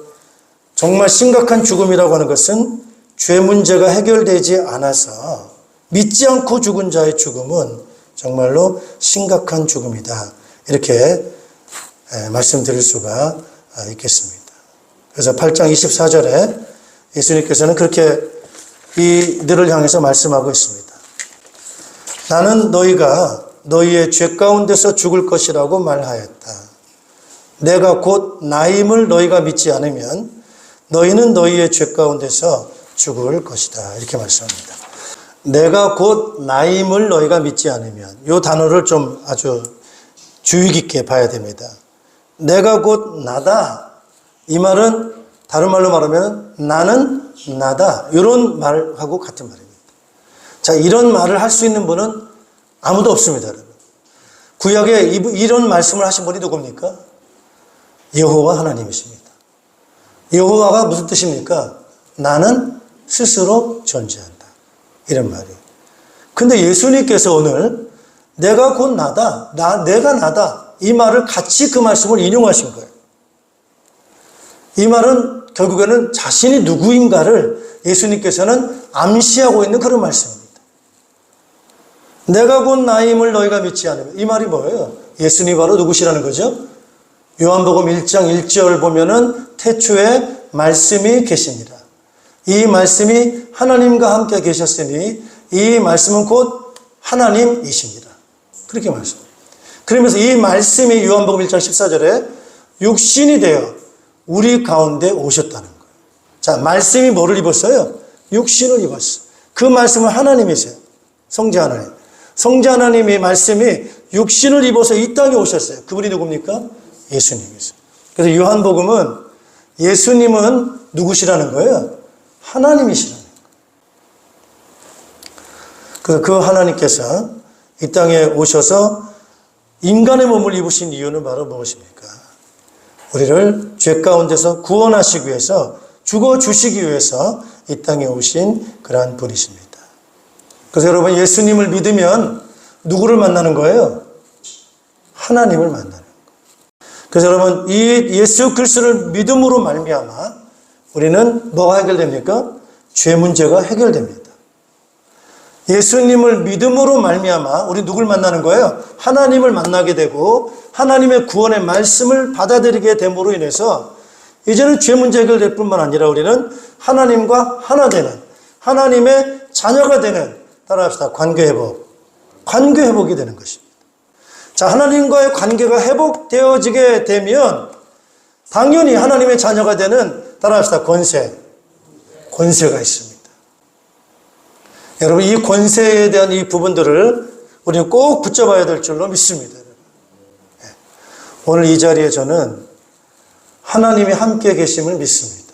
정말 심각한 죽음이라고 하는 것은 죄 문제가 해결되지 않아서 믿지 않고 죽은 자의 죽음은 정말로 심각한 죽음이다. 이렇게 말씀드릴 수가 있겠습니다. 그래서 8장 24절에 예수님께서는 그렇게 이들을 향해서 말씀하고 있습니다. 나는 너희가 너희의 죄 가운데서 죽을 것이라고 말하였다. 내가 곧 나임을 너희가 믿지 않으면 너희는 너희의 죄 가운데서 죽을 것이다. 이렇게 말씀합니다. 내가 곧 나임을 너희가 믿지 않으면, 이 단어를 좀 아주 주의 깊게 봐야 됩니다. 내가 곧 나다. 이 말은 다른 말로 말하면 나는 나다. 이런 말하고 같은 말입니다. 자, 이런 말을 할 수 있는 분은 아무도 없습니다, 여러분. 구약에 이런 말씀을 하신 분이 누굽니까? 여호와 하나님이십니다. 여호와가 무슨 뜻입니까? 나는 스스로 존재한다. 이런 말이에요. 근데 예수님께서 오늘 내가 곧 나다. 내가 나다. 이 말을 같이 그 말씀을 인용하신 거예요. 이 말은 결국에는 자신이 누구인가를 예수님께서는 암시하고 있는 그런 말씀입니다. 내가 곧 나임을 너희가 믿지 않으면, 이 말이 뭐예요? 예수님이 바로 누구시라는 거죠? 요한복음 1장 1절 보면은 태초에 말씀이 계시니라. 이 말씀이 하나님과 함께 계셨으니 이 말씀은 곧 하나님이시니라. 그렇게 말씀합니다. 그러면서 이 말씀이 요한복음 1장 14절에 육신이 되어 우리 가운데 오셨다는 거예요. 자, 말씀이 뭐를 입었어요? 육신을 입었어. 그 말씀은 하나님이세요. 성자 하나님. 성자 하나님의 말씀이 육신을 입어서 이 땅에 오셨어요. 그분이 누굽니까? 예수님이세요. 그래서 요한복음은 예수님은 누구시라는 거예요? 하나님이시라는 거예요. 그래서 그 하나님께서 이 땅에 오셔서 인간의 몸을 입으신 이유는 바로 무엇입니까? 우리를 죄 가운데서 구원하시기 위해서, 죽어주시기 위해서 이 땅에 오신 그러한 분이십니다. 그래서 여러분, 예수님을 믿으면 누구를 만나는 거예요? 하나님을 만나는 거예요. 그래서 여러분, 이 예수 그리스도를 믿음으로 말미암아 우리는 뭐가 해결됩니까? 죄 문제가 해결됩니다. 예수님을 믿음으로 말미암아 우리 누굴 만나는 거예요? 하나님을 만나게 되고 하나님의 구원의 말씀을 받아들이게 됨으로 인해서 이제는 죄 문제 해결될 뿐만 아니라 우리는 하나님과 하나 되는, 하나님의 자녀가 되는, 따라합시다, 관계 회복이 되는 것입니다. 자, 하나님과의 관계가 회복되어지게 되면 당연히 하나님의 자녀가 되는, 따라합시다, 권세가 있습니다. 여러분, 이 권세에 대한 이 부분들을 우리는 꼭 붙잡아야 될 줄로 믿습니다. 오늘 이 자리에 저는 하나님이 함께 계심을 믿습니다.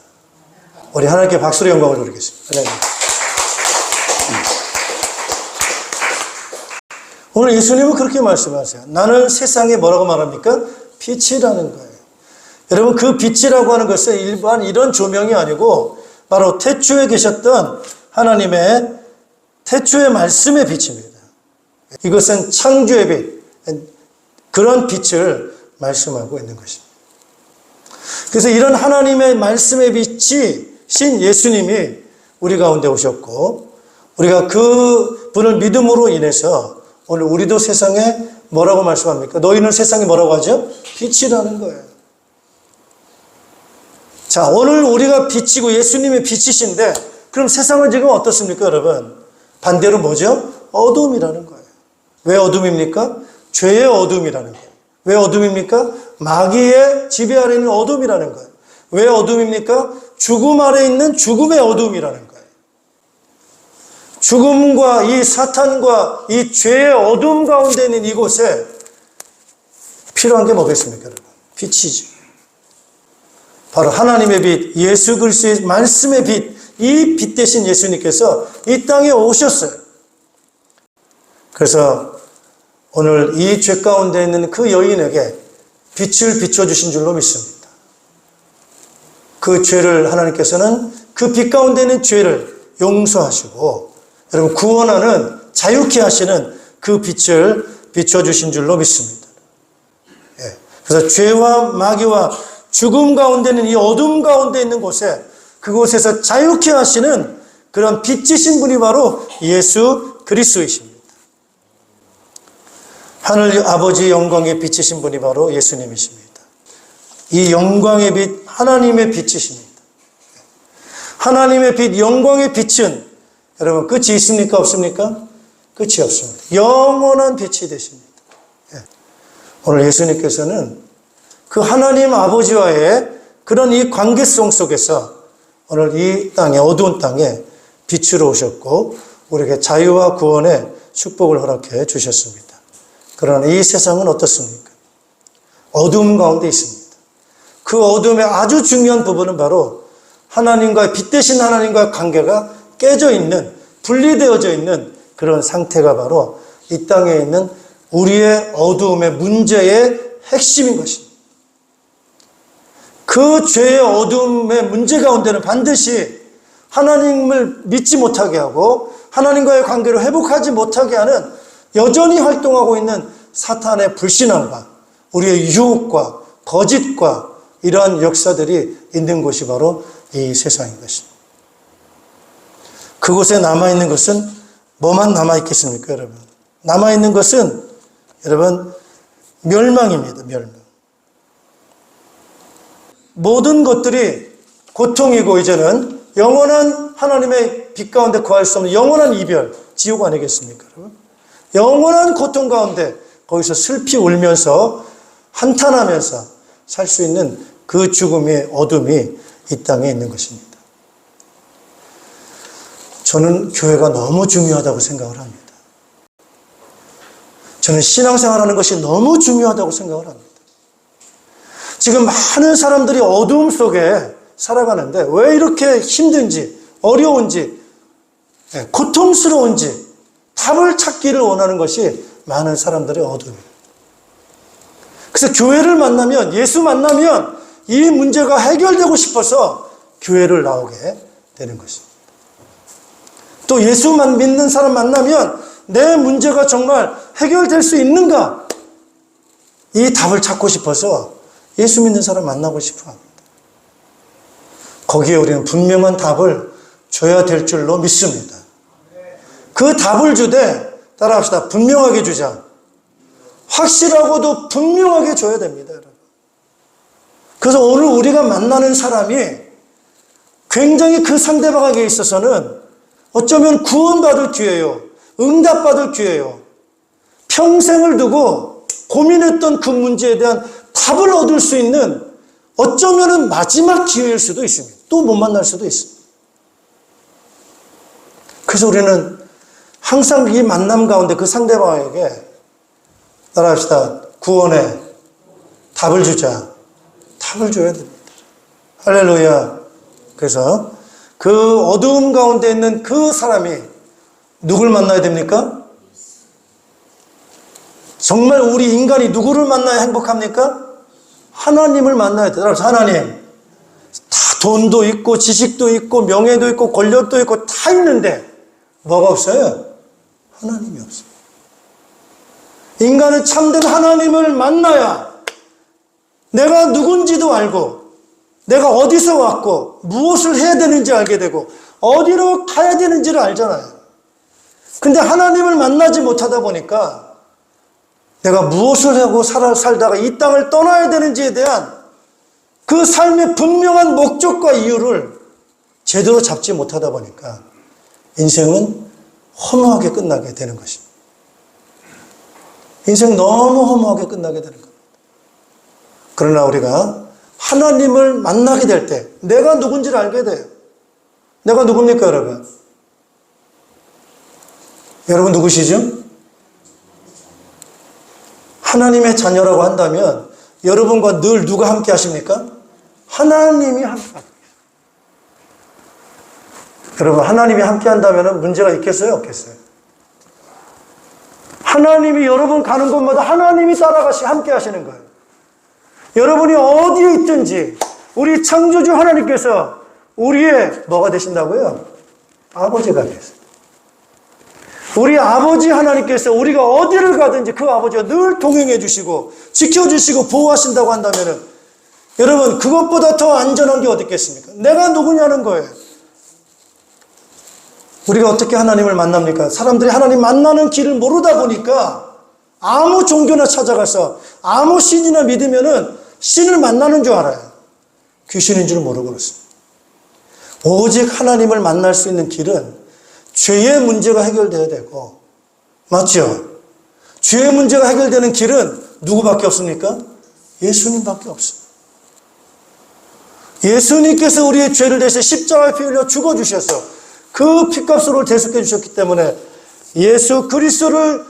우리 하나님께 박수로 영광을 드리겠습니다. 하나님. 오늘 예수님은 그렇게 말씀하세요. 나는 세상에 뭐라고 말합니까? 빛이라는 거예요. 여러분, 그 빛이라고 하는 것은 일반 이런 조명이 아니고 바로 태초에 계셨던 하나님의 태초의 말씀의 빛입니다. 이것은 창조의 빛, 그런 빛을 말씀하고 있는 것입니다. 그래서 이런 하나님의 말씀의 빛이 신 예수님이 우리 가운데 오셨고, 우리가 그 분을 믿음으로 인해서 오늘 우리도 세상에 뭐라고 말씀합니까? 너희는 세상에 뭐라고 하죠? 빛이라는 거예요. 자, 오늘 우리가 빛이고 예수님의 빛이신데 그럼 세상은 지금 어떻습니까, 여러분? 반대로 뭐죠? 어둠이라는 거예요. 왜 어둠입니까? 죄의 어둠이라는 거예요. 왜 어둠입니까? 마귀의 지배 아래 있는 어둠이라는 거예요. 왜 어둠입니까? 죽음 아래 있는 죽음의 어둠이라는 거예요. 죽음과 이 사탄과 이 죄의 어둠 가운데 있는 이곳에 필요한 게 뭐겠습니까, 여러분? 빛이죠. 바로 하나님의 빛, 예수 그리스도의 말씀의 빛, 이 빛 대신 예수님께서 이 땅에 오셨어요. 그래서 오늘 이 죄 가운데 있는 그 여인에게 빛을 비춰주신 줄로 믿습니다. 그 죄를 하나님께서는 그 빛 가운데 있는 죄를 용서하시고 여러분 구원하는 자유케 하시는 그 빛을 비춰주신 줄로 믿습니다. 예. 그래서 죄와 마귀와 죽음 가운데 있는 이 어둠 가운데 있는 곳에 그곳에서 자유케 하시는 그런 빛이신 분이 바로 예수 그리스도이십니다. 하늘 아버지 영광의 빛이신 분이 바로 예수님이십니다. 이 영광의 빛, 하나님의 빛이십니다. 하나님의 빛, 영광의 빛은 여러분 끝이 있습니까? 없습니까? 끝이 없습니다. 영원한 빛이 되십니다. 오늘 예수님께서는 그 하나님 아버지와의 그런 이 관계성 속에서 오늘 이 땅에, 어두운 땅에 빛으로 오셨고 우리에게 자유와 구원의 축복을 허락해 주셨습니다. 그러나 이 세상은 어떻습니까? 어둠 가운데 있습니다. 그 어둠의 아주 중요한 부분은 바로 하나님과 빛 대신 하나님과의 관계가 깨져 있는, 분리되어져 있는 그런 상태가 바로 이 땅에 있는 우리의 어두움의 문제의 핵심인 것입니다. 그 죄의 어둠의 문제 가운데는 반드시 하나님을 믿지 못하게 하고 하나님과의 관계를 회복하지 못하게 하는 여전히 활동하고 있는 사탄의 불신앙과 우리의 유혹과 거짓과 이러한 역사들이 있는 곳이 바로 이 세상인 것입니다. 그곳에 남아있는 것은 뭐만 남아있겠습니까, 여러분? 남아있는 것은 여러분 멸망입니다. 멸망. 모든 것들이 고통이고 이제는 영원한 하나님의 빛 가운데 구할 수 없는 영원한 이별, 지옥 아니겠습니까, 여러분? 영원한 고통 가운데 거기서 슬피 울면서 한탄하면서 살 수 있는 그 죽음의 어둠이 이 땅에 있는 것입니다. 저는 교회가 너무 중요하다고 생각을 합니다. 저는 신앙생활하는 것이 너무 중요하다고 생각을 합니다. 지금 많은 사람들이 어두움 속에 살아가는데 왜 이렇게 힘든지, 어려운지, 고통스러운지 답을 찾기를 원하는 것이 많은 사람들의 어두움입니다. 그래서 교회를 만나면, 예수 만나면 이 문제가 해결되고 싶어서 교회를 나오게 되는 것입니다. 또 예수만 믿는 사람 만나면 내 문제가 정말 해결될 수 있는가? 이 답을 찾고 싶어서 예수 믿는 사람 만나고 싶어 합니다. 거기에 우리는 분명한 답을 줘야 될 줄로 믿습니다. 그 답을 주되 따라합시다. 분명하게 주자. 확실하고도 분명하게 줘야 됩니다, 여러분. 그래서 오늘 우리가 만나는 사람이 굉장히 그 상대방에게 있어서는 어쩌면 구원받을 기회요, 응답받을 기회요, 평생을 두고 고민했던 그 문제에 대한 답을 얻을 수 있는 어쩌면 마지막 기회일 수도 있습니다. 또 못 만날 수도 있습니다. 그래서 우리는 항상 이 만남 가운데 그 상대방에게 따라합시다. 구원의 답을 주자. 답을 줘야 됩니다. 할렐루야. 그래서 그 어두움 가운데 있는 그 사람이 누굴 만나야 됩니까? 정말 우리 인간이 누구를 만나야 행복합니까? 하나님을 만나야 돼요. 하나님. 다 돈도 있고 지식도 있고 명예도 있고 권력도 있고 다 있는데 뭐가 없어요? 하나님이 없어요. 인간은 참된 하나님을 만나야 내가 누군지도 알고 내가 어디서 왔고 무엇을 해야 되는지 알게 되고 어디로 가야 되는지를 알잖아요. 근데 하나님을 만나지 못하다 보니까 내가 무엇을 하고 살다가 이 땅을 떠나야 되는지에 대한 그 삶의 분명한 목적과 이유를 제대로 잡지 못하다 보니까 인생은 허무하게 끝나게 되는 것입니다. 인생 너무 허무하게 끝나게 되는 겁니다. 그러나 우리가 하나님을 만나게 될 때 내가 누군지를 알게 돼요. 내가 누굽니까, 여러분? 여러분 누구시죠? 하나님의 자녀라고 한다면 여러분과 늘 누가 함께 하십니까? 하나님이 함께 하십니다. 여러분, 하나님이 함께 한다면 문제가 있겠어요? 없겠어요? 하나님이 여러분 가는 곳마다 하나님이 함께 하시는 거예요. 여러분이 어디에 있든지 우리 창조주 하나님께서 우리의 뭐가 되신다고요? 아버지가 되세요. 우리 아버지 하나님께서 우리가 어디를 가든지 그 아버지가 늘 동행해 주시고 지켜주시고 보호하신다고 한다면 여러분, 그것보다 더 안전한 게 어디 있겠습니까? 내가 누구냐는 거예요. 우리가 어떻게 하나님을 만납니까? 사람들이 하나님 만나는 길을 모르다 보니까 아무 종교나 찾아가서 아무 신이나 믿으면은 신을 만나는 줄 알아요. 귀신인 줄 모르고 그렇습니다. 오직 하나님을 만날 수 있는 길은 죄의 문제가 해결되어야 되고, 맞죠? 죄의 문제가 해결되는 길은 누구밖에 없습니까? 예수님밖에 없습니다. 예수님께서 우리의 죄를 대신 십자가에 피 흘려 죽어주셔서 그 피값으로 대속해 주셨기 때문에 예수 그리스도를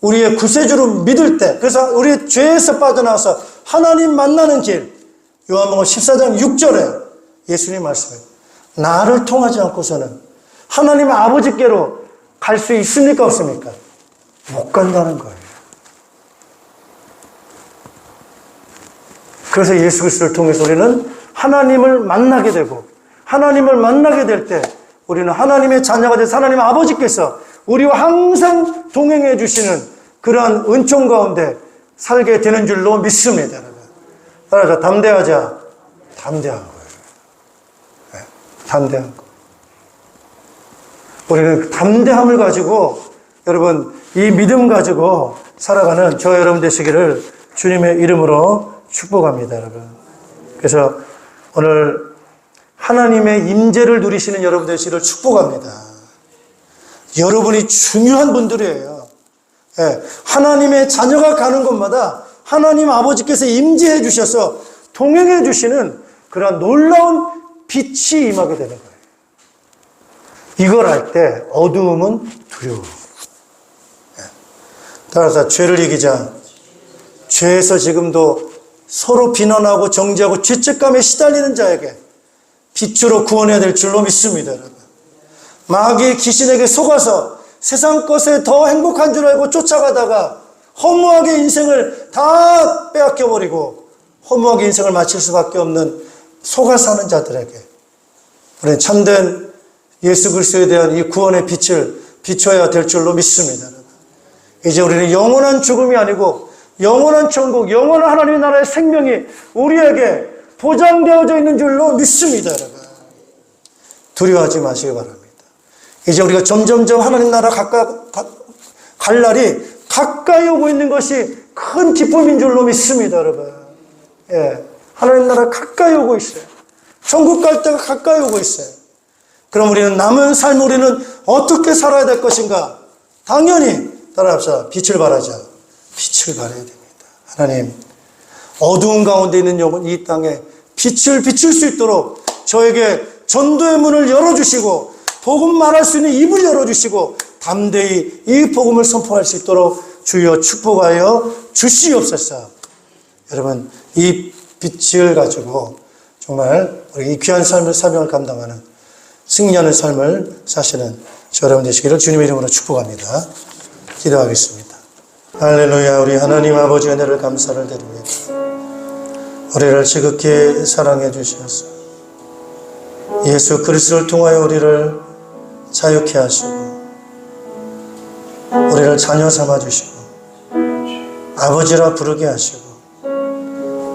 우리의 구세주로 믿을 때, 그래서 우리의 죄에서 빠져나와서 하나님 만나는 길, 요한복음 14장 6절에 예수님 말씀해요. 나를 통하지 않고서는 하나님 아버지께로 갈 수 있습니까? 없습니까? 못 간다는 거예요. 그래서 예수 그리스도를 통해서 우리는 하나님을 만나게 되고, 하나님을 만나게 될 때 우리는 하나님의 자녀가 돼서 하나님 아버지께서 우리와 항상 동행해 주시는 그러한 은총 가운데 살게 되는 줄로 믿습니다. 따라서 담대하자. 담대한 거예요. 네, 담대한 거. 우리는 담대함을 가지고, 여러분, 이 믿음 가지고 살아가는 저 여러분 되시기를 주님의 이름으로 축복합니다, 여러분. 그래서 오늘 하나님의 임재를 누리시는 여러분 되시기를 축복합니다. 여러분이 중요한 분들이에요. 예, 하나님의 자녀가 가는 곳마다 하나님 아버지께서 임재해 주셔서 동행해 주시는 그런 놀라운 빛이 임하게 되는 거예요. 이걸 알 때 어두움은 두려워. 따라서 죄를 이기자. 죄에서 지금도 서로 비난하고 정죄하고 죄책감에 시달리는 자에게 빛으로 구원해야 될 줄로 믿습니다. 여러분. 마귀의 귀신에게 속아서 세상 것에 더 행복한 줄 알고 쫓아가다가 허무하게 인생을 다 빼앗겨버리고 허무하게 인생을 마칠 수밖에 없는 속아 사는 자들에게 우리는 참된 예수 그리스도에 대한 이 구원의 빛을 비춰야 될 줄로 믿습니다. 이제 우리는 영원한 죽음이 아니고 영원한 천국, 영원한 하나님의 나라의 생명이 우리에게 보장되어져 있는 줄로 믿습니다. 여러분. 두려워하지 마시기 바랍니다. 이제 우리가 점점점 하나님 나라 갈 날이 가까이 오고 있는 것이 큰 기쁨인 줄로 믿습니다. 여러분. 예, 하나님 나라 가까이 오고 있어요. 천국 갈 때가 가까이 오고 있어요. 그럼 우리는 남은 삶 우리는 어떻게 살아야 될 것인가? 당연히 따라합시다. 빛을 발하자. 빛을 발해야 됩니다. 하나님, 어두운 가운데 있는 영혼 이 땅에 빛을 비출 수 있도록 저에게 전도의 문을 열어주시고 복음 말할 수 있는 입을 열어주시고 담대히 이 복음을 선포할 수 있도록 주여 축복하여 주시옵소서. 여러분, 이 빛을 가지고 정말 우리 이 귀한 삶을 사명을 감당하는 승리하는 삶을 사시는 저 여러분 되시기를 주님의 이름으로 축복합니다. 기도하겠습니다. 할렐루야. 우리 하나님 아버지 은혜를 감사를 드립니다. 우리를 지극히 사랑해 주셔서 예수 그리스도를 통하여 우리를 자유케 하시고 우리를 자녀 삼아 주시고 아버지라 부르게 하시고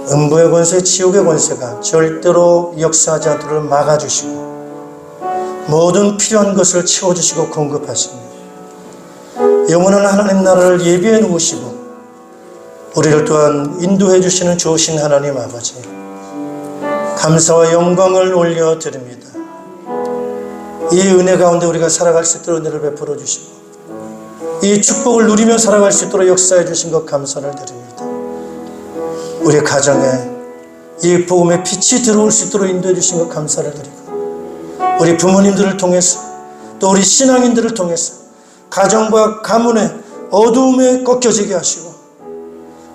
음부의 권세, 지옥의 권세가 절대로 역사하지 않도록 막아주시고 모든 필요한 것을 채워주시고 공급하시며 영원한 하나님 나라를 예비해 놓으시고 우리를 또한 인도해 주시는 좋으신 하나님 아버지, 감사와 영광을 올려드립니다. 이 은혜 가운데 우리가 살아갈 수 있도록 은혜를 베풀어 주시고 이 축복을 누리며 살아갈 수 있도록 역사해 주신 것 감사를 드립니다. 우리 가정에 이 복음의 빛이 들어올 수 있도록 인도해 주신 것 감사를 드리고 우리 부모님들을 통해서 또 우리 신앙인들을 통해서 가정과 가문의 어두움에 꺾여지게 하시고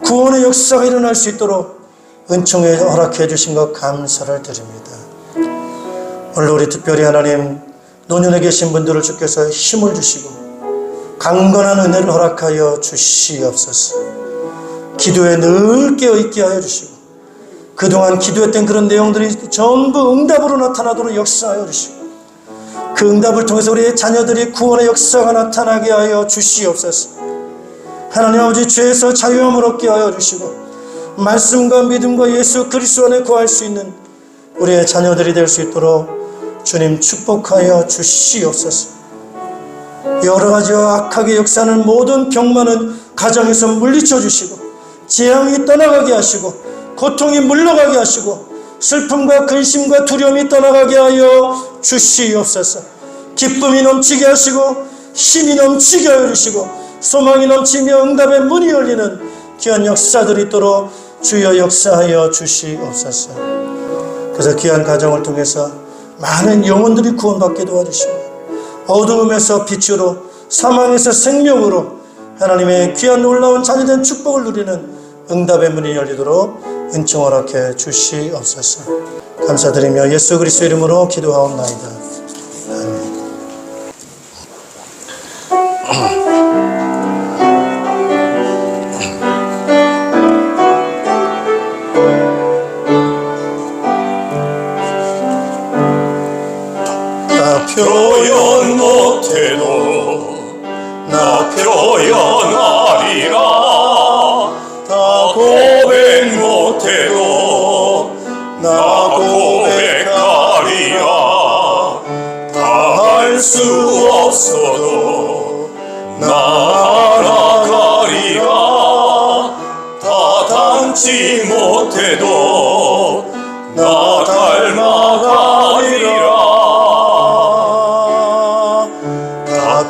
구원의 역사가 일어날 수 있도록 은총에 허락해 주신 것 감사를 드립니다. 오늘 우리 특별히 하나님 노년에 계신 분들을 주께서 힘을 주시고 강건한 은혜를 허락하여 주시옵소서. 기도에 늘 깨어있게 하여 주시고 그동안 기도했던 그런 내용들이 전부 응답으로 나타나도록 역사하여 주시고 그 응답을 통해서 우리의 자녀들이 구원의 역사가 나타나게 하여 주시옵소서. 하나님 아버지 죄에서 자유함을 얻게 하여 주시고 말씀과 믿음과 예수 그리스도 안에 구할 수 있는 우리의 자녀들이 될 수 있도록 주님 축복하여 주시옵소서. 여러 가지와 악하게 역사하는 모든 병만은 가정에서 물리쳐 주시고 재앙이 떠나가게 하시고 고통이 물러가게 하시고 슬픔과 근심과 두려움이 떠나가게 하여 주시옵소서. 기쁨이 넘치게 하시고 힘이 넘치게 하여 주시고 소망이 넘치며 응답의 문이 열리는 귀한 역사들이 있도록 주여 역사하여 주시옵소서. 그래서 귀한 가정을 통해서 많은 영혼들이 구원받게 도와주시고 어두움에서 빛으로 사망에서 생명으로 하나님의 귀한 놀라운 자녀된 축복을 누리는 응답의 문이 열리도록 은총 허락해 주시옵소서. 감사드리며 예수 그리스도 이름으로 기도하옵나이다. 아멘.
표현 못해도 나 표현하리라. 다 고백 못해도 나 고백하리라. 다 할 수 없어도 나 알아가리라. 다 닮지 못해도 나 닮아가리라.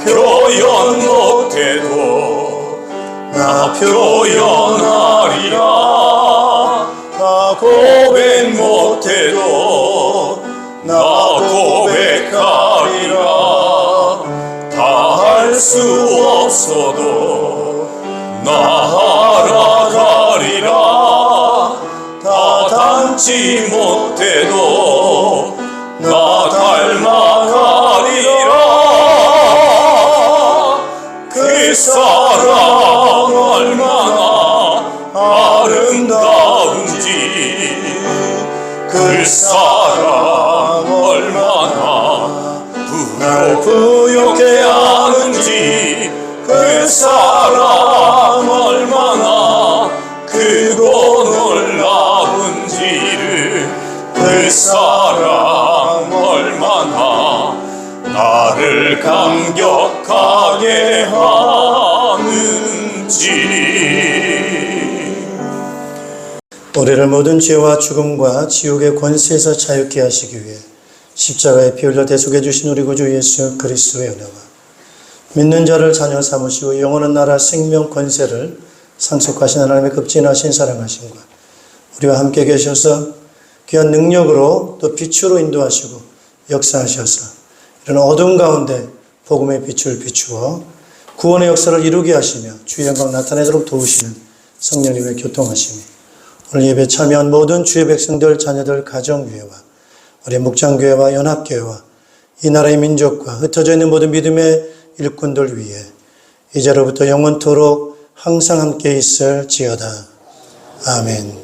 표현 못해도 나 표현하리라. 나 고백 못해도 나 고백하리라. 다 할 수 없어도 나 알아가리라. 다 닮지 못해도 나 닮아가리라. 그 사랑 얼마나 아름다운지 그 사랑 얼마나 날 부욕해 하는지 그 사랑 얼마나 크고 놀라운지를 그 사랑 얼마나 나를 감격하게 하는지.
우리를 모든 죄와 죽음과 지옥의 권세에서 자유케 하시기 위해 십자가에 피 흘려 대속해 주신 우리 구주 예수 그리스도의 은혜와 믿는 자를 자녀 삼으시고 영원한 나라 생명 권세를 상속하신 하나님의 급진하신 사랑하심과 우리와 함께 계셔서 귀한 능력으로 또 빛으로 인도하시고 역사하셔서 이런 어두운 가운데 복음의 빛을 비추어 구원의 역사를 이루게 하시며 주의 영광 나타내도록 도우시는 성령님의 교통하심이 오늘 예배 참여한 모든 주의 백성들, 자녀들, 가정교회와 우리 목장교회와 연합교회와 이 나라의 민족과 흩어져 있는 모든 믿음의 일꾼들 위해 이제로부터 영원토록 항상 함께 있을지어다. 아멘.